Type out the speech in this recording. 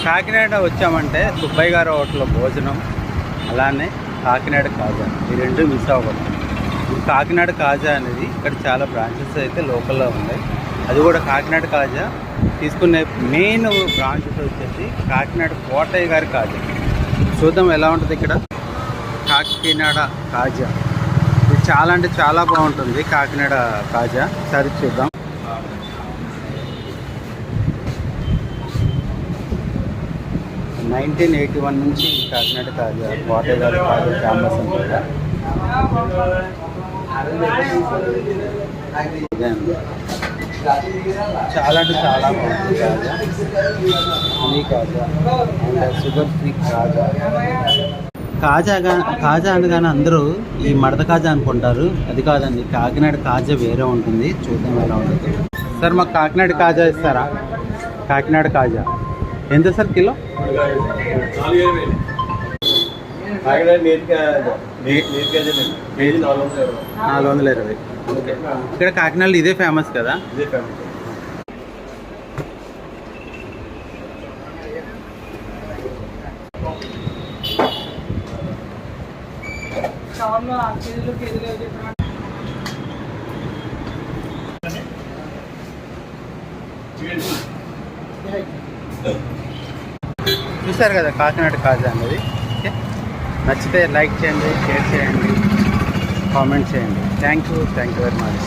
కాకినాడ వచ్చామంటే సుబ్బయ్య గారి హోటల్లో భోజనం, అలానే కాకినాడ కాజా, ఈ రెండు మిస్ అవ్వకూడదు. కాకినాడ కాజా అనేది ఇక్కడ చాలా బ్రాంచెస్ అయితే లోకల్లో ఉన్నాయి. అది కూడా కాకినాడ కాజా తీసుకునే మెయిన్ బ్రాంచెస్ వచ్చేసి కాకినాడ కోటయ్య గారి కాజా. చూద్దాం ఎలా ఉంటుంది ఇక్కడ కాకినాడ కాజా. ఇది చాలా అంటే చాలా బాగుంటుంది కాకినాడ కాజా. సరే చూద్దాం. నైన్టీన్ 81 నుంచి కాకినాడ కాజా, కోటయ్య గారి కాజా ఫేమస్ ఉంటుంది. చాలా అంటే చాలా బాగుంటుంది kaja. Honey kaja and sugar free kaja. Kaja అనగానే అందరూ ఈ మడత కాజా అనుకుంటారు. అది కాదండి, కాకినాడ కాజా వేరే ఉంటుంది. చూద్దాం ఎలా ఉంటుంది. సార్ మాకు కాకినాడ కాజా ఇస్తారా? కాకినాడ కాజా ఎంత సార్ కిలో? 420. ఓకే, ఇక్కడ కాకినాడలో ఇదే ఫేమస్ కదా? ఇదే ఫేమస్. చూసారు కదా కాకినాడ కాజా అనేది. ఓకే, నచ్చితే లైక్ చేయండి, షేర్ చేయండి, కామెంట్ చేయండి. Thank you very much.